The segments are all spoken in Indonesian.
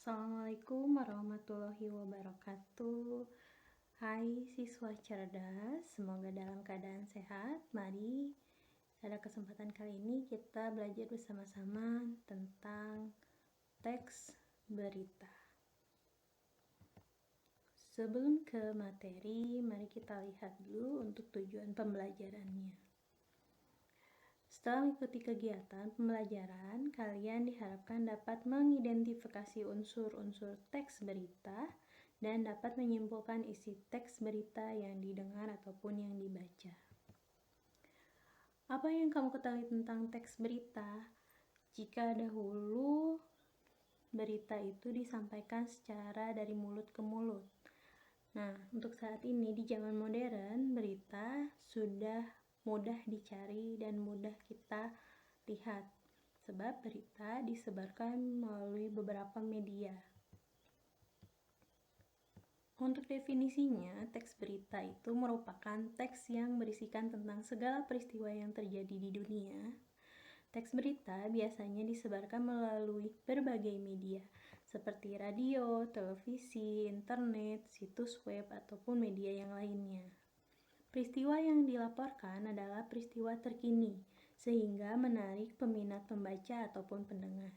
Assalamualaikum warahmatullahi wabarakatuh. Hai siswa cerdas, semoga dalam keadaan sehat. Mari pada kesempatan kali ini kita belajar bersama-sama tentang teks berita. Sebelum ke materi, mari kita lihat dulu untuk tujuan pembelajarannya. Setelah mengikuti kegiatan pembelajaran, kalian diharapkan dapat mengidentifikasi unsur-unsur teks berita dan dapat menyimpulkan isi teks berita yang didengar ataupun yang dibaca. Apa yang kamu ketahui tentang teks berita? Jika dahulu berita itu disampaikan secara dari mulut ke mulut. Nah, untuk saat ini di zaman modern, berita sudah mudah dicari dan mudah kita lihat, sebab berita disebarkan melalui beberapa media. Untuk definisinya, teks berita itu merupakan teks yang berisikan tentang segala peristiwa yang terjadi di dunia. Teks berita biasanya disebarkan melalui berbagai media, seperti radio, televisi, internet, situs web, ataupun media yang lainnya. Peristiwa yang dilaporkan adalah peristiwa terkini, sehingga menarik peminat pembaca ataupun pendengar.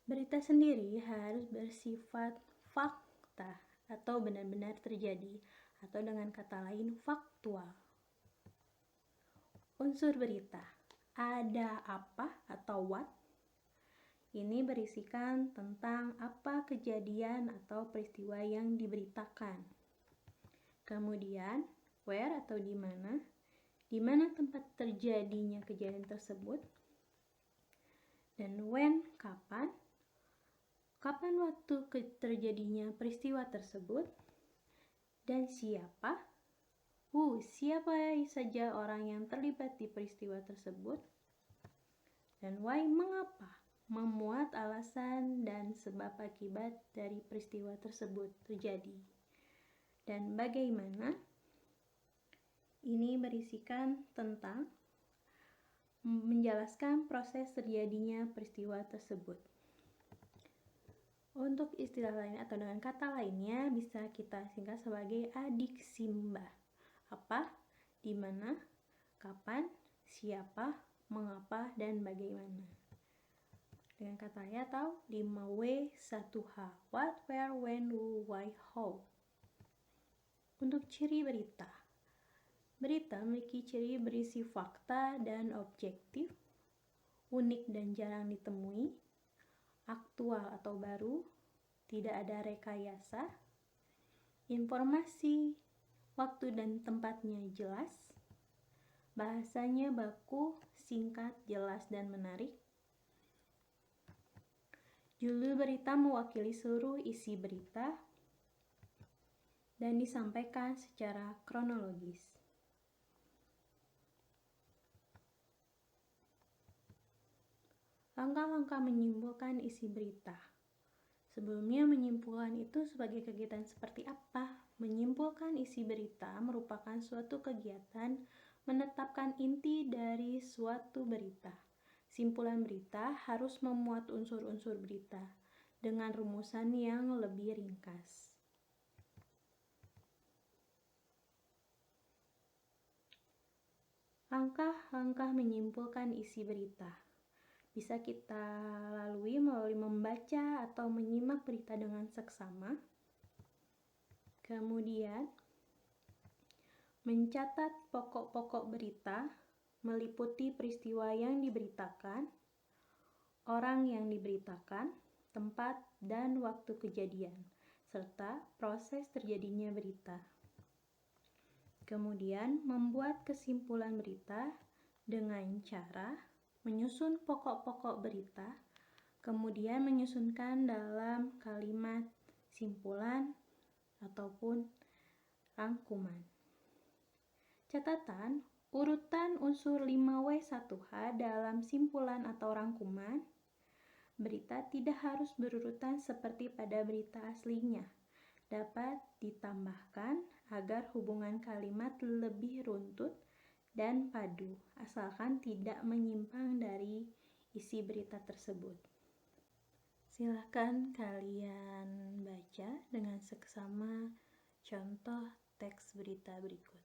Berita sendiri harus bersifat fakta atau benar-benar terjadi, atau dengan kata lain faktual. Unsur berita, ada apa atau what? Ini berisikan tentang apa kejadian atau peristiwa yang diberitakan. Kemudian, where atau di mana tempat terjadinya kejadian tersebut, dan when, kapan waktu terjadinya peristiwa tersebut, dan siapa, siapa saja orang yang terlibat di peristiwa tersebut, dan why, mengapa, memuat alasan dan sebab akibat dari peristiwa tersebut terjadi. Dan bagaimana? Ini berisikan tentang menjelaskan proses terjadinya peristiwa tersebut. Untuk istilah lain atau dengan kata lainnya bisa kita singkat sebagai adiksimba. Apa, di mana, kapan, siapa, mengapa, dan bagaimana. Dengan kata lain atau 5W 1H. What, where, when, who, why, how. Untuk ciri berita. Berita memiliki ciri berisi fakta dan objektif, unik dan jarang ditemui, aktual atau baru, tidak ada rekayasa, informasi, waktu dan tempatnya jelas, bahasanya baku, singkat, jelas, dan menarik. Judul berita mewakili seluruh isi berita dan disampaikan secara kronologis. Langkah-langkah menyimpulkan isi berita. Sebelumnya, menyimpulkan itu sebagai kegiatan seperti apa? Menyimpulkan isi berita merupakan suatu kegiatan menetapkan inti dari suatu berita. Simpulan berita harus memuat unsur-unsur berita dengan rumusan yang lebih ringkas. Langkah-langkah menyimpulkan isi berita bisa kita lalui melalui membaca atau menyimak berita dengan seksama. Kemudian, mencatat pokok-pokok berita meliputi peristiwa yang diberitakan, orang yang diberitakan, tempat dan waktu kejadian, serta proses terjadinya berita. Kemudian, membuat kesimpulan berita dengan cara menyusun pokok-pokok berita, kemudian menyusunkan dalam kalimat simpulan ataupun rangkuman. Catatan, urutan unsur 5W1H dalam simpulan atau rangkuman berita tidak harus berurutan seperti pada berita aslinya. Dapat ditambahkan agar hubungan kalimat lebih runtut dan padu, asalkan tidak menyimpang dari isi berita tersebut. Silahkan kalian baca dengan seksama contoh teks berita berikut.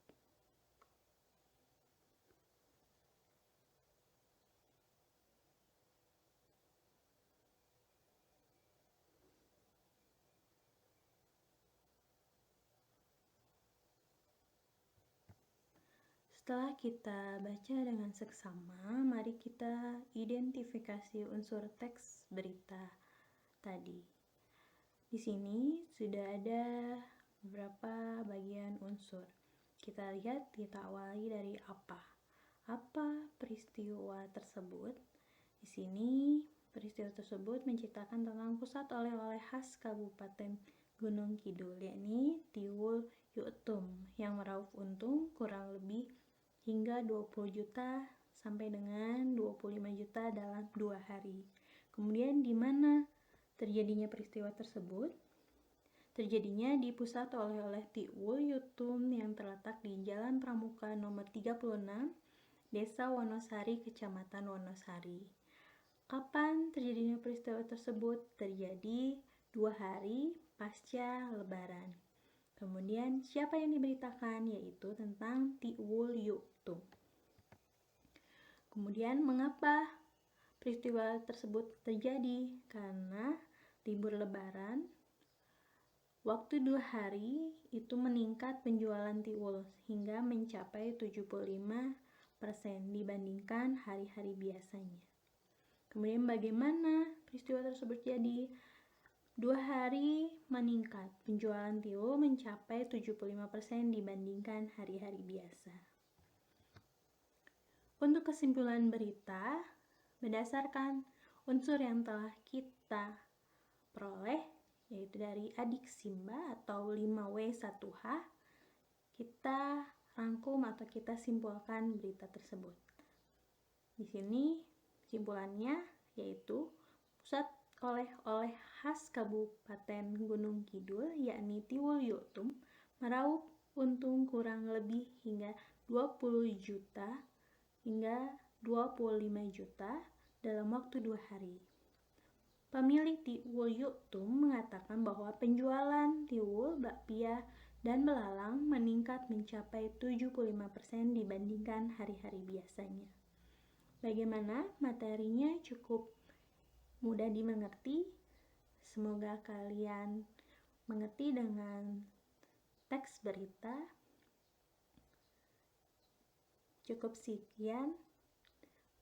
Setelah kita baca dengan seksama, mari kita identifikasi unsur teks berita tadi. Di sini sudah ada beberapa bagian unsur. Kita lihat, kita awali dari apa. Apa peristiwa tersebut? Di sini peristiwa tersebut menceritakan tentang pusat oleh-oleh khas Kabupaten Gunung Kidul, yakni Tiwul Yuktum, yang meraup untung kurang lebih hingga 20 juta sampai dengan 25 juta dalam 2 hari. Kemudian di mana terjadinya peristiwa tersebut? Terjadinya di pusat oleh-oleh Tiwul Yuktum yang terletak di Jalan Pramuka nomor 36, Desa Wonosari, Kecamatan Wonosari. Kapan terjadinya peristiwa tersebut? Terjadi 2 hari pasca Lebaran. Kemudian siapa yang diberitakan? Yaitu tentang Tiwul Yuktum. Kemudian mengapa peristiwa tersebut terjadi? Karena libur Lebaran, waktu 2 hari itu meningkat penjualan tiwul hingga mencapai 75% dibandingkan hari-hari biasanya. Kemudian bagaimana peristiwa tersebut terjadi? 2 hari meningkat penjualan tiwul mencapai 75% dibandingkan hari-hari biasa. Untuk kesimpulan berita, berdasarkan unsur yang telah kita peroleh, yaitu dari Adik Simba atau 5W1H, kita rangkum atau kita simpulkan berita tersebut. Di sini simpulannya yaitu pusat oleh-oleh khas Kabupaten Gunung Kidul, yakni Tiwul Yuktum, meraup untung kurang lebih hingga 20 juta hingga 25 juta dalam waktu 2 hari. Pemilik Tiwul Yuktum mengatakan bahwa penjualan tiwul, bakpia, dan belalang meningkat mencapai 75% dibandingkan hari-hari biasanya. Bagaimana? Materinya cukup mudah dimengerti. Semoga kalian mengerti dengan teks berita. Cukup sekian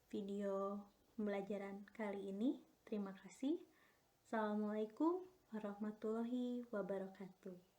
video pembelajaran kali ini. Terima kasih. Assalamualaikum warahmatullahi wabarakatuh.